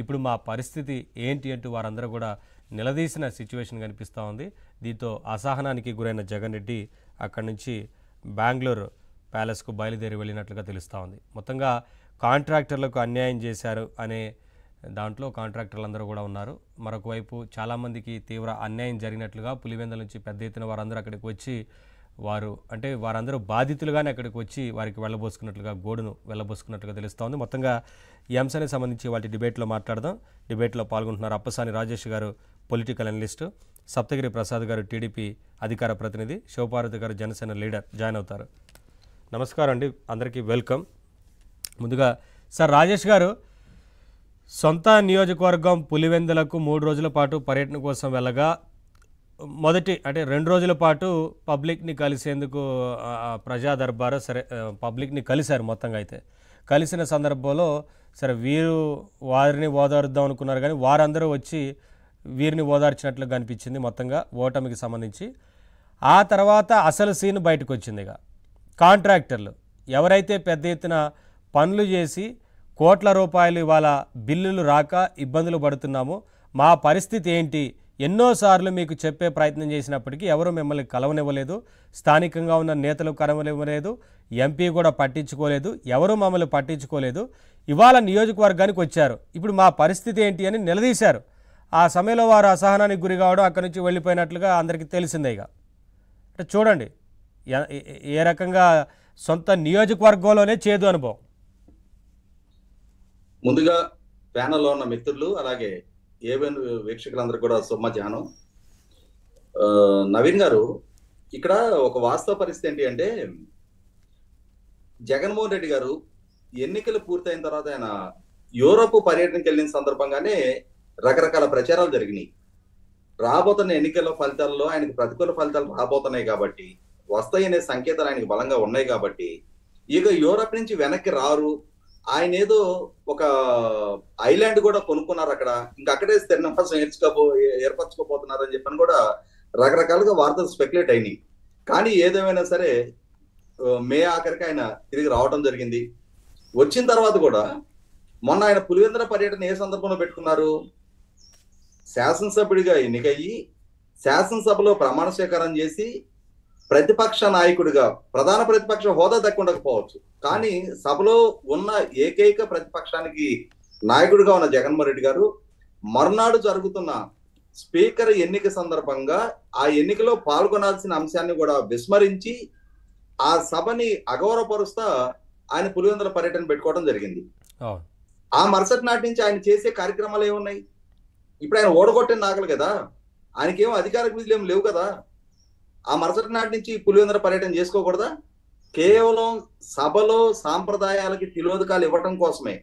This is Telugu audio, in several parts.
ఇప్పుడు మా పరిస్థితి ఏంటి అంటూ వారందరూ కూడా నిలదీసిన సిచ్యువేషన్ కనిపిస్తూ ఉంది. దీంతో అసహనానికి గురైన జగన్ రెడ్డి అక్కడి నుంచి బెంగళూరు ప్యాలెస్కు బయలుదేరి వెళ్ళినట్లుగా తెలుస్తూ ఉంది. మొత్తంగా కాంట్రాక్టర్లకు అన్యాయం చేశారు అనే దాంట్లో కాంట్రాక్టర్లు అందరూ కూడా ఉన్నారు. మరొక వైపు చాలామందికి తీవ్ర అన్యాయం జరిగినట్లుగా పులివెందుల నుంచి పెద్ద ఎత్తున వారందరూ అక్కడికి వచ్చి వారందరూ బాధితులుగానే అక్కడికి వచ్చి వారికి వెళ్ళబోసుకున్నట్లుగా గోడును వెళ్ళబోసుకున్నట్లుగా తెలుస్తోంది. మొత్తంగా ఈ అంశానికి సంబంధించి వాటి డిబేట్లో మాట్లాడదాం. డిబేట్లో పాల్గొంటున్నారు అప్పసాని రాజేష్ గారు, పొలిటికల్ అనలిస్టు, సప్తగిరి ప్రసాద్ గారు, టీడీపీ అధికార ప్రతినిధి, శివపార్వతి గారు, జనసేన లీడర్ జాయిన్ అవుతారు. నమస్కారం అండి, అందరికీ వెల్కమ్. ముందుగా సార్ రాజేష్ గారు, సొంత నియోజకవర్గం పులివెందులకు 3 రోజుల పాటు పర్యటన కోసం వెళ్ళగా మొదటి అంటే 2 రోజుల పాటు పబ్లిక్ని కలిసేందుకు ప్రజా దర్బారు పబ్లిక్ని కలిశారు. మొత్తంగా అయితే కలిసిన సందర్భంలో వారిని ఓదార్దాం అనుకున్నారు, కానీ వారందరూ వచ్చి వీరిని ఓదార్చినట్లు కనిపించింది మొత్తంగా ఓటమికి సంబంధించి. ఆ తర్వాత అసలు సీన్ బయటకు వచ్చింది. ఇక కాంట్రాక్టర్లు ఎవరైతే పెద్ద ఎత్తున పనులు చేసి కోట్ల రూపాయలు ఇవాళ బిల్లులు రాక ఇబ్బందులు పడుతున్నాము, మా పరిస్థితి ఏంటి, ఎన్నోసార్లు మీకు చెప్పే ప్రయత్నం చేసినప్పటికీ ఎవరు మిమ్మల్ని కలవనివ్వలేదు, స్థానికంగా ఉన్న నేతలు కలవనివ్వలేదు, ఎంపీ కూడా పట్టించుకోలేదు, ఎవరు మమ్మల్ని పట్టించుకోలేదు, ఇవాళ నియోజకవర్గానికి వచ్చారు, ఇప్పుడు మా పరిస్థితి ఏంటి అని నిలదీశారు. ఆ సమయంలో వారు అసహనానికి గురి కావడం, అక్కడి నుంచి వెళ్ళిపోయినట్లుగా అందరికీ తెలిసిందే. ఇక అంటే చూడండి ఏ రకంగా సొంత నియోజకవర్గంలోనే చేదు అనుభవం. ముందుగా ప్యానల్లో ఉన్న మిత్రులు అలాగే ఏవెన్ వీక్షకులందరూ కూడా మధ్యాహ్నం. నవీన్ గారు, ఇక్కడ ఒక వాస్తవ పరిస్థితి ఏంటి అంటే, జగన్మోహన్ రెడ్డి గారు ఎన్నికలు పూర్తయిన తర్వాత ఆయన యూరోప్ పర్యటనకి వెళ్ళిన సందర్భంగానే రకరకాల ప్రచారాలు జరిగినాయి. రాబోతున్న ఎన్నికల ఫలితాల్లో ఆయనకు ప్రతికూల ఫలితాలు రాబోతున్నాయి కాబట్టి, వస్తాయనే సంకేతాలు ఆయనకు బలంగా ఉన్నాయి కాబట్టి, ఇక యూరోప్ నుంచి వెనక్కి రారు, ఆయన ఏదో ఒక ఐలాండ్ కూడా కొనుక్కున్నారు అక్కడ, ఇంకా అక్కడే స్థిర నివాసం ఏర్పరచుకోబోతున్నారు అని చెప్పని కూడా రకరకాలుగా వార్తలు స్పెక్యులేట్ అయినాయి. కానీ ఏదేమైనా సరే మే ఆఖరికి ఆయన తిరిగి రావడం జరిగింది. వచ్చిన తర్వాత కూడా మొన్న ఆయన పులివెందుల పర్యటన ఏ సందర్భంలో పెట్టుకున్నారు? శాసనసభ్యుడిగా ఎన్నికయ్యి శాసనసభలో ప్రమాణ స్వీకారం చేసి ప్రతిపక్ష నాయకుడిగా, ప్రధాన ప్రతిపక్ష హోదా దక్కుండకపోవచ్చు, కానీ సభలో ఉన్న ఏకైక ప్రతిపక్షానికి నాయకుడిగా ఉన్న జగన్మోహన్ రెడ్డి గారు మర్నాడు జరుగుతున్న స్పీకర్ ఎన్నిక సందర్భంగా ఆ ఎన్నికలో పాల్గొనాల్సిన అంశాన్ని కూడా విస్మరించి ఆ సభని అగౌరవపరుస్తా ఆయన పులివెందుల పర్యటన పెట్టుకోవడం జరిగింది. ఆ మరుసటి నాటి నుంచి ఆయన చేసే కార్యక్రమాలు ఏమున్నాయి? ఇప్పుడు ఆయన ఓడగొట్టిన నాగలు కదా, ఆయనకేమో అధికారిక విధులు ఏమి లేవు కదా. ఆ మరుసటి నాటి నుంచి పులివెందుల పర్యటన చేసుకోకూడదా? కేవలం సభలో సాంప్రదాయాలకి తిలోదకాలు ఇవ్వటం కోసమే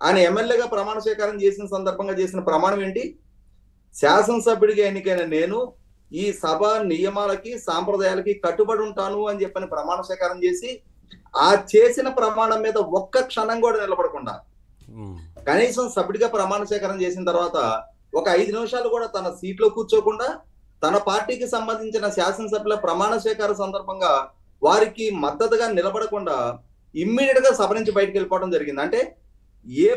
ఆయన ఎమ్మెల్యేగా ప్రమాణ స్వీకారం చేసిన సందర్భంగా చేసిన ప్రమాణం ఏంటి? శాసనసభ్యుడిగా ఎన్నికైన నేను ఈ సభ నియమాలకి సాంప్రదాయాలకి కట్టుబడి ఉంటాను అని చెప్పని ప్రమాణ స్వీకారం చేసి, ఆ చేసిన ప్రమాణం మీద ఒక్క క్షణం కూడా నిలబడకుండా, కనీసం సభ్యుడిగా ప్రమాణ స్వీకారం చేసిన తర్వాత ఒక 5 నిమిషాలు కూడా తన సీట్లో కూర్చోకుండా, తన పార్టీకి సంబంధించిన శాసనసభ్యుల ప్రమాణ స్వీకార సందర్భంగా వారికి మద్దతుగా నిలబడకుండా ఇమ్మీడియట్ గా సభ నుంచి బయటకు వెళ్ళిపోవడం జరిగింది. అంటే ఏ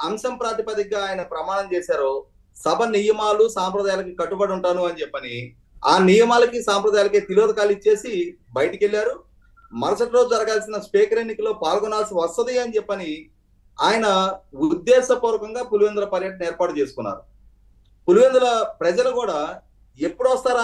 అంశం ప్రాతిపదికగా ఆయన ప్రమాణం చేశారో, సభ నియమాలు సాంప్రదాయాలకి కట్టుబడి ఉంటాను అని చెప్పని ఆ నియమాలకి సాంప్రదాయాలకి తిలోదకాలు ఇచ్చేసి బయటికి వెళ్ళారు. మరుసటి రోజు జరగాల్సిన స్పీకర్ ఎన్నికలో పాల్గొనాల్సి వస్తుంది అని చెప్పని ఆయన ఉద్దేశపూర్వకంగా పులివెందుల పర్యటన ఏర్పాటు చేసుకున్నారు. పులివెందుల ప్రజలు కూడా ఎప్పుడు వస్తారా